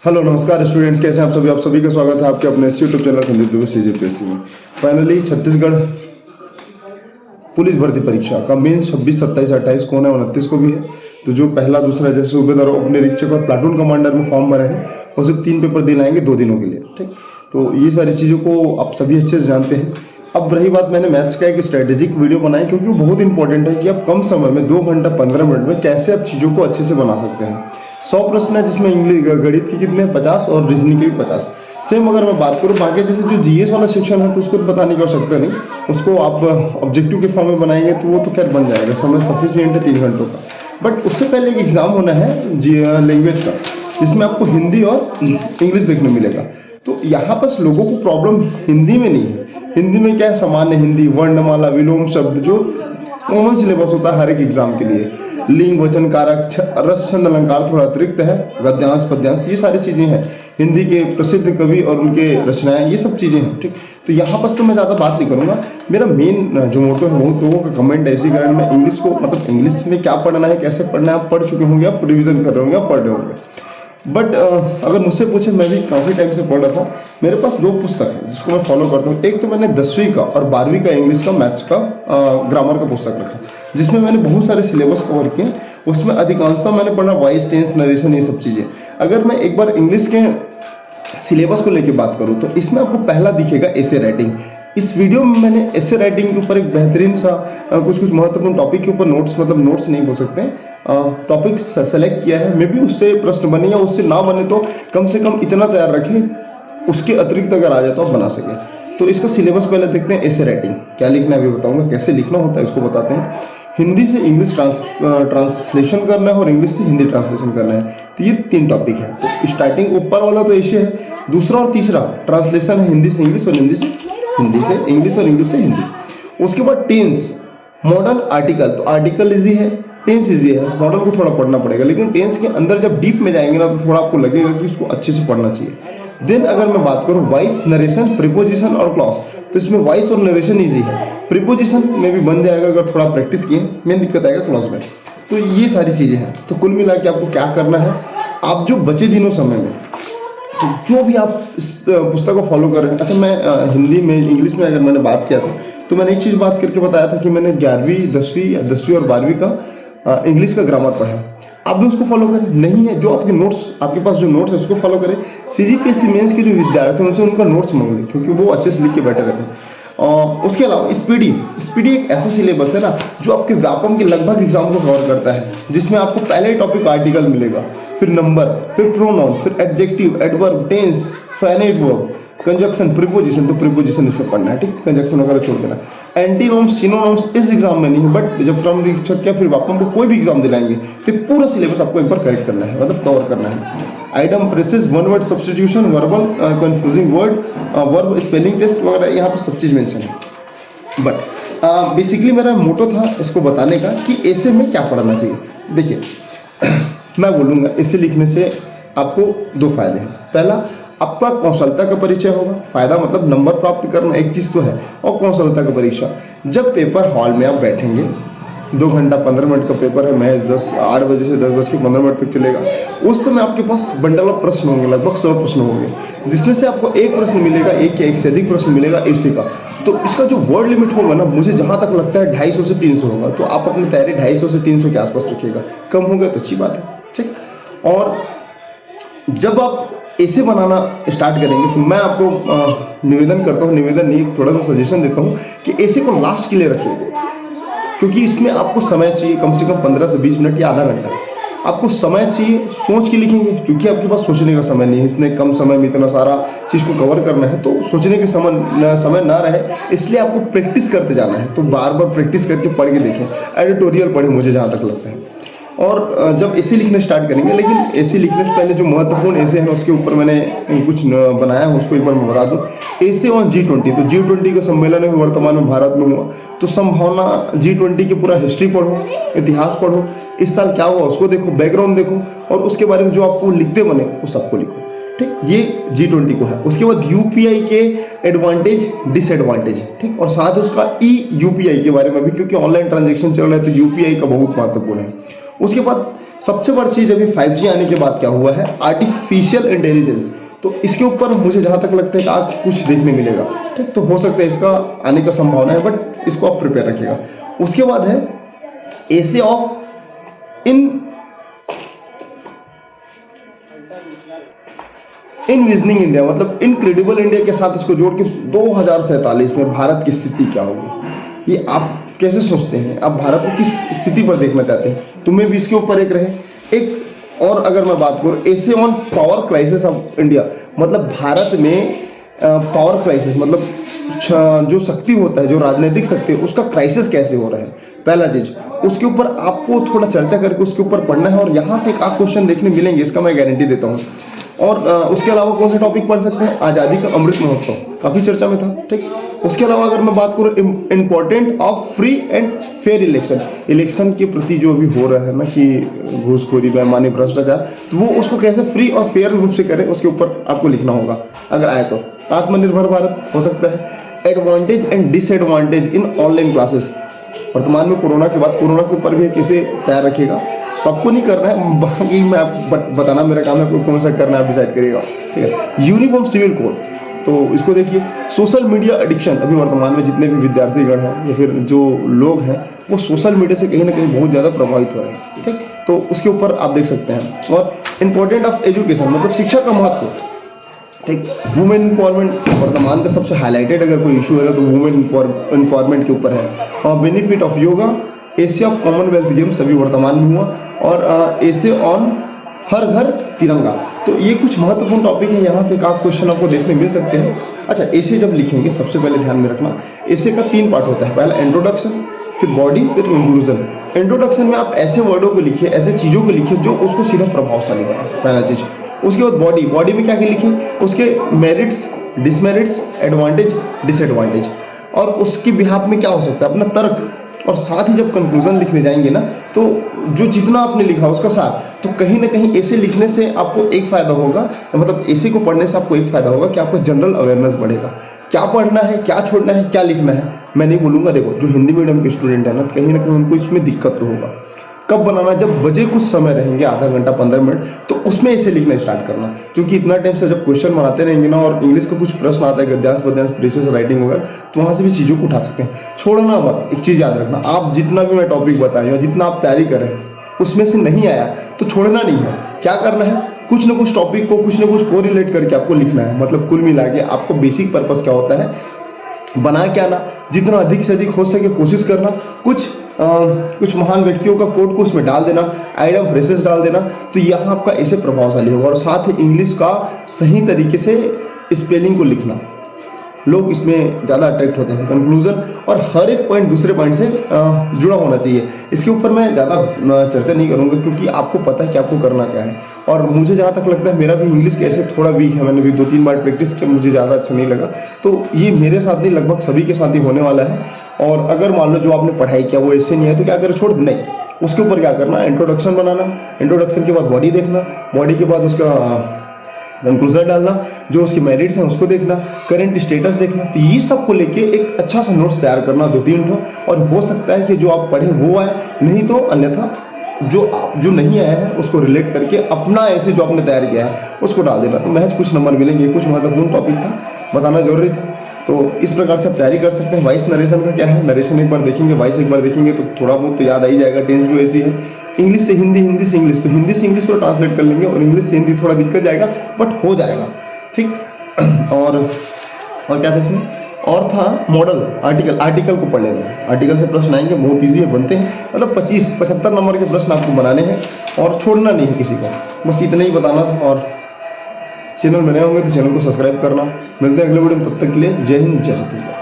Hello नमस्कार students, कैसे हैं आप सभी का स्वागत है आपके अपने YouTube channel Sandeep Dubey CGPSC में। फाइनली छत्तीसगढ़ पुलिस भर्ती परीक्षा का मेंस 26, 27, 28 को है, 29 को भी है। तो जो पहला दूसरा जैसे सूबेदार उप निरीक्षक और प्लाटून कमांडर में फॉर्म भरे हैं वो सिर्फ 3 पेपर देने आएंगे 2 दिनों के लिए। ठीक, तो ये सारी चीज़ों को आप सभी अच्छे से जानते हैं। अब रही बात, मैंने मैथ्स का एक स्ट्रेटेजिक वीडियो बनाई क्योंकि वो बहुत इंपॉर्टेंट है कि आप कम समय में 2 घंटा 15 मिनट में कैसे आप चीज़ों को अच्छे से बना सकते हैं। 100 प्रश्न है जिसमें इंग्लिश गणित के कितने 50 और रीजनिंग के भी 50। सेम अगर मैं बात करूँ बाकी जैसे जो जीएस वाला सेक्शन है तो उसको बताने की आवश्यकता नहीं, उसको आप ऑब्जेक्टिव के फॉर्म में बनाएंगे तो वो तो खैर बन जाएगा, समय सफिशिएंट है 3 घंटों का। बट उससे पहले एक एग्जाम होना है लैंग्वेज का, जिसमें आपको हिंदी और इंग्लिश देखने मिलेगा। तो यहाँ पर लोगों को प्रॉब्लम हिंदी में नहीं है। हिंदी में क्या है, सामान्य हिंदी, वर्णमाला, विलोम शब्द जो कॉमन सिलेबस होता है हर एक एग्जाम के लिए, लिंग, वचन, कारक, रस, छंद, अलंकार थोड़ा अतिरिक्त है, गद्यांश, पद्यांश, ये सारी चीजें हैं। हिंदी के प्रसिद्ध कवि और उनके रचनाएं, ये सब चीजें हैं। ठीक, तो यहाँ पर तो मैं ज्यादा बात नहीं करूंगा। मेरा मेन जो मोटो है, बहुत लोगों का कमेंट है इसी कारण मैं इंग्लिश को, मतलब इंग्लिश में क्या पढ़ना है, कैसे पढ़ना है, आप पढ़ चुके होंगे, आप रिविजन कर रहे होंगे, आप पढ़ रहे होंगे। बट अगर मुझसे पूछे, मैं भी काफ़ी टाइम से पढ़ रहा था। मेरे पास 2 पुस्तक है जिसको मैं फॉलो करता हूँ। एक तो मैंने 10वीं का और 12वीं का इंग्लिश का, मैथ्स का, ग्रामर का पुस्तक रखा, जिसमें मैंने बहुत सारे सिलेबस कवर किए। उसमें अधिकांशतः मैंने पढ़ा वॉइस, टेंस, नरेशन, ये सब चीज़ें। अगर मैं एक बार इंग्लिश के सिलेबस को लेकर बात करूँ तो इसमें आपको पहला दिखेगा एसे राइटिंग। इस वीडियो में मैंने एसे राइटिंग के ऊपर एक बेहतरीन सा कुछ महत्वपूर्ण टॉपिक के ऊपर नोट्स, मतलब नोट्स नहीं बोल सकते, टॉपिक सेलेक्ट किया है। मे बी उससे प्रश्न बने या उससे ना बने तो कम से कम इतना तैयार रखें, उसके अतिरिक्त अगर आ जाए तो आप बना सकें। तो इसका सिलेबस पहले देखते हैं। एसे राइटिंग क्या लिखना है अभी बताऊंगा, कैसे लिखना होता है इसको बताते हैं। हिंदी से इंग्लिश ट्रांसलेशन करना है और इंग्लिश से हिंदी ट्रांसलेशन करना है। तो ये 3 टॉपिक है। तो स्टार्टिंग ऊपर वाला तो ऐसे है, दूसरा और तीसरा ट्रांसलेशन है हिंदी से इंग्लिश और हिंदी से इंग्लिश और इंग्लिश से हिंदी। उसके बाद टेंस, मॉडल, आर्टिकल। तो आर्टिकल इजी है, टेंस इजी है, मॉडल को थोड़ा पढ़ना पड़ेगा, लेकिन टेंस के अंदर जब डीप में जाएंगे ना तो थोड़ा आपको लगेगा कि इसको अच्छे से पढ़ना चाहिए। देन अगर मैं बात करूं वॉइस, नरेशन, प्रीपोजिशन और क्लॉज, तो इसमें वॉइस और नरेशन इजी है, प्रीपोजिशन में भी बन जाएगा अगर थोड़ा प्रैक्टिस किए। मेन दिक्कत आएगा क्लॉज में। तो ये सारी चीजें हैं। तो कुल मिला के आपको क्या करना है, आप जो बचे दिनों समय में जो भी आप इस पुस्तक को फॉलो कर रहे हैं। अच्छा, मैं हिंदी में, इंग्लिश में अगर मैंने बात किया था तो मैंने एक चीज़ बात करके बताया था कि मैंने 11वीं, 10वीं और 12वीं का इंग्लिश का ग्रामर पढ़ा है। आप भी उसको फॉलो करें। नहीं है जो आपके नोट्स, आपके पास जो नोट्स है उसको फॉलो करें। सीजीपीएससी मेंस के जो विद्यार्थी हैं उनसे उनका नोट्स मांग लें, क्योंकि वो अच्छे से लिख के बैठे रहते हैं। उसके अलावा स्पीडी एक ऐसा सिलेबस है ना जो आपके व्यापम के लगभग एग्जाम को कवर करता है, जिसमें आपको पहले ही टॉपिक आर्टिकल मिलेगा, फिर नंबर, फिर प्रोनाउन, फिर adjective, adverb, tense, finite verb, conjunction, preposition. तो प्रीपोजिशन इसमें पढ़ना है, ठीक, कंजक्शन वगैरह छोड़ देना। एंटीनोम्स, सिनोनोम्स इस एग्जाम में नहीं है, बट जब फ्रॉम निरीक्षक या फिर व्यापम को कोई भी एग्जाम दिलाएंगे तो पूरा सिलेबस आपको एक बार करेक्ट करना है, मतलब कवर करना है। Item, phrases, one word substitution, verbal confusing word, verb spelling test वगैरह, यहाँ पर सब चीज़ मेंशन है। बट बेसिकली मेरा मोटो था इसको बताने का कि ऐसे में क्या पढ़ना चाहिए। देखिए मैं बोलूँगा ऐसे लिखने से आपको 2 फायदे हैं। पहला, आपका कौशलता का परिचय होगा। फायदा मतलब नंबर प्राप्त करना एक चीज़ तो है, और कौशलता का परीक्षा, जब पेपर हॉल में आप बैठेंगे, 2 घंटा 15 मिनट का पेपर है, मैच 8 बजे से 10:15 तक चलेगा। उस समय आपके पास बंडल ऑफ प्रश्न होंगे, लगभग 100 प्रश्न होंगे, जिसमें से आपको एक प्रश्न मिलेगा, एक या एक से अधिक प्रश्न मिलेगा ऐसे का। तो इसका जो वर्ड लिमिट होगा ना, मुझे जहां तक लगता है 250 से 300 होगा। तो आप अपनी तैयारी 250 से 300 के आसपास रखिएगा। कम हो गया तो अच्छी बात है, ठीक। और जब आप ऐसे बनाना स्टार्ट करेंगे तो मैं आपको निवेदन करता हूँ, निवेदन नहीं, थोड़ा सा सजेशन देता हूँ कि ऐसे को लास्ट के लिए रखिएगा, क्योंकि इसमें आपको समय चाहिए कम से कम 15 से 20 मिनट या आधा घंटा। आपको समय चाहिए, सोच के लिखेंगे, क्योंकि आपके पास सोचने का समय नहीं है। इसने कम समय में इतना सारा चीज़ को कवर करना है, तो सोचने के समय ना रहे, इसलिए आपको प्रैक्टिस करते जाना है। तो बार बार प्रैक्टिस करके पढ़ के देखें, एडिटोरियल पढ़ें, मुझे जहाँ तक लगता है। और जब ऐसे लिखने स्टार्ट करेंगे, लेकिन ऐसे लिखने से पहले जो महत्वपूर्ण ऐसे हैं उसके ऊपर मैंने कुछ बनाया है, उसको एक बार मैं बता दूं। ऐसे ऑन G20, तो G20 का सम्मेलन है वर्तमान में भारत में हुआ, तो संभावना G20 की पूरा हिस्ट्री पढ़ो, इतिहास पढ़ो, इस साल क्या हुआ उसको देखो, बैकग्राउंड देखो, और उसके बारे में जो आपको लिखते बने वो सबको लिखो, ठीक। ये G20 को है। उसके बाद UPI के एडवांटेज, डिसएडवांटेज, ठीक, और साथ उसका UPI के बारे में भी, क्योंकि ऑनलाइन ट्रांजेक्शन चल रहा है तो UPI का बहुत महत्वपूर्ण है। उसके बाद सबसे बड़ी चीज अभी 5G आने के बाद क्या हुआ है, आर्टिफिशियल इंटेलिजेंस। तो इसके ऊपर मुझे जहां तक लगता है कि आज कुछ देखने मिलेगा, ठीक। तो हो सकता है इसका आने का संभावना है, बट इसको आप प्रिपेयर रखिएगा। उसके बाद है एसे ऑफ इनविजनिंग इंडिया, मतलब इनक्रेडिबल इंडिया के साथ इसको जोड़ के 2047 में भारत की स्थिति क्या होगी, ये आप कैसे सोचते हैं, आप भारत को किस स्थिति पर देखना चाहते हैं, तुम्हें भी इसके ऊपर एक रहे। एक और अगर मैं बात करूं, ऐसे on power crisis of India, मतलब भारत में पावर क्राइसिस, मतलब जो शक्ति होता है, जो राजनीतिक शक्ति है, उसका क्राइसिस कैसे हो रहा है, पहला चीज। उसके ऊपर आपको थोड़ा चर्चा करके उसके ऊपर पढ़ना है, और यहाँ से एक आप क्वेश्चन देखने मिलेंगे, इसका मैं गारंटी देता हूँ। और उसके अलावा कौन से टॉपिक पढ़ सकते हैं, आज़ादी का अमृत महोत्सव काफी चर्चा में था, ठीक। उसके अलावा अगर मैं बात करूँ important of free and fair election, election के प्रति जो अभी हो रहा है ना कि घूसखोरी, बेईमानी, भ्रष्टाचार, तो वो उसको कैसे फ्री और फेयर रूप से करें, उसके ऊपर आपको लिखना होगा अगर आए तो। आत्मनिर्भर भारत हो सकता है, advantage and disadvantage in online classes, वर्तमान में कोरोना के बाद कोरोना के ऊपर भी कैसे तैयार रखिएगा, सबको नहीं करना है, बाकी मैं आप बताना मेरा काम है, आपको कौन सा करना है आप डिसाइड करिएगा, ठीक है। यूनिफॉर्म सिविल कोड, तो इसको देखिए। सोशल मीडिया एडिक्शन, अभी वर्तमान में जितने भी विद्यार्थीगण हैं या फिर जो लोग हैं वो सोशल मीडिया से कहीं ना कहीं बहुत ज़्यादा प्रभावित हो रहे हैं, ठीक। तो उसके ऊपर आप देख सकते हैं। और इम्पोर्टेंट ऑफ एजुकेशन, मतलब शिक्षा का महत्व, ठीक। वुमेन एम्पावरमेंट वर्तमान का सबसे हाईलाइटेड अगर कोई इशू है तो वुमेन एम्पावरमेंट के ऊपर है। और benefit of yoga, Asia of Commonwealth games अभी वर्तमान में हुआ, और एसे ऑन हर घर तिरंगा। तो ये कुछ महत्वपूर्ण टॉपिक है, यहाँ से आप क्वेश्चन आपको देखने मिल सकते हैं। अच्छा, एसे जब लिखेंगे सबसे पहले ध्यान में रखना, एसे का 3 पार्ट होता है, पहला इंट्रोडक्शन, फिर बॉडी, फिर कंक्लूजन। इंट्रोडक्शन में आप ऐसे वर्डों को लिखिए, ऐसे चीज़ों को लिखिए जो उसको सीधा प्रभावशाली बनाए, पहला चीज़। उसके बाद बॉडी, बॉडी में क्या क्या लिखिए, उसके मेरिट्स, डिसमेरिट्स, एडवांटेज, डिसएडवांटेज, और उसके बिहाफ में क्या हो सकता है, अपना तर्क। और साथ ही जब कंक्लूजन लिखने जाएंगे ना, तो जो जितना आपने लिखा उसका सार, तो कहीं ना कहीं ऐसे लिखने से आपको एक फायदा होगा, मतलब ऐसे को पढ़ने से आपको एक फायदा होगा कि आपको जनरल अवेयरनेस बढ़ेगा, क्या पढ़ना है, क्या छोड़ना है, क्या लिखना है। मैं नहीं बोलूंगा, देखो जो हिंदी मीडियम के स्टूडेंट है ना कहीं उनको इसमें दिक्कत तो होगा। कब बनाना, जब बचे कुछ समय रहेंगे, आधा घंटा 15 मिनट, तो उसमें ऐसे लिखना स्टार्ट करना, क्योंकि इतना टाइम से जब क्वेश्चन बनाते रहेंगे ना, और इंग्लिश का कुछ प्रश्न आता है, गद्यांश पद्यांश प्रीसियस राइटिंग वगैरह, तो वहां से भी चीजों को उठा सकते हैं। छोड़ना मत, एक चीज याद रखना, आप जितना भी मैं टॉपिक बताएं या जितना आप तैयारी करें उसमें से नहीं आया तो छोड़ना नहीं है, क्या करना है, कुछ ना कुछ टॉपिक को कुछ ना कुछ कोरिलेट करके आपको लिखना है। मतलब कुल मिला के आपको बेसिक पर्पस क्या होता है, बना क्या ना, जितना अधिक से अधिक हो सके कोशिश करना, कुछ महान व्यक्तियों का कोट को उसमें डाल देना, आइडिया फ्रेसेस डाल देना, तो यहाँ आपका ऐसे प्रभावशाली होगा। और साथ ही इंग्लिश का सही तरीके से स्पेलिंग को लिखना, लोग इसमें ज़्यादा अट्रैक्ट होते हैं। कंक्लूजन, और हर एक पॉइंट दूसरे पॉइंट से जुड़ा होना चाहिए। इसके ऊपर मैं ज़्यादा चर्चा नहीं करूँगा, क्योंकि आपको पता है कि आपको करना क्या है। और मुझे जहाँ तक लगता है मेरा भी इंग्लिश कैसे थोड़ा वीक है, मैंने भी 2-3 बार प्रैक्टिस किया, मुझे ज़्यादा अच्छा नहीं लगा। तो ये मेरे साथ नहीं, लगभग सभी के साथ ही होने वाला है। और अगर मान लो जो आपने पढ़ाई किया वो ऐसे नहीं है तो क्या करें, छोड़ नहीं, उसके ऊपर क्या करना, इंट्रोडक्शन बनाना, इंट्रोडक्शन के बाद बॉडी देखना, बॉडी के बाद उसका कंक्लूजन डालना, जो उसके मेरिट्स हैं उसको देखना, करंट स्टेटस देखना। तो ये सब को लेके एक अच्छा सा नोट्स तैयार करना, 2-3 ठो, और हो सकता है कि जो आप पढ़े वो आए, नहीं तो अन्यथा जो नहीं आया है उसको रिलेट करके अपना ऐसे जो आपने तैयार किया है उसको डाल देना। तो महज कुछ नंबर मिलेंगे, कुछ महत्वपूर्ण टॉपिक था, बताना जरूरी था। तो इस प्रकार से आप तैयारी कर सकते हैं। वॉइस नरेशन का क्या है, नरेशन एक बार देखेंगे, वॉइस एक बार देखेंगे तो थोड़ा बहुत तो याद आ ही जाएगा। टेंस भी वैसी है, इंग्लिश से हिंदी, हिंदी से इंग्लिश, तो हिंदी से इंग्लिश को ट्रांसलेट कर लेंगे, और इंग्लिश से हिंदी थोड़ा दिक्कत जाएगा बट हो जाएगा, ठीक। और क्या था इसमें, और था मॉडल, आर्टिकल को पढ़ लेना, आर्टिकल से प्रश्न आएंगे, बहुत ईजी है, बनते हैं, मतलब 25-75 नंबर के प्रश्न आपको बनाने हैं, और छोड़ना नहीं है किसी को, बस इतना ही बताना था। और चैनल में नए होंगे तो चैनल को सब्सक्राइब करना। मिलते हैं अगले वीडियो में, तब तक के लिए जय हिंद, जय छत्तीसगढ़।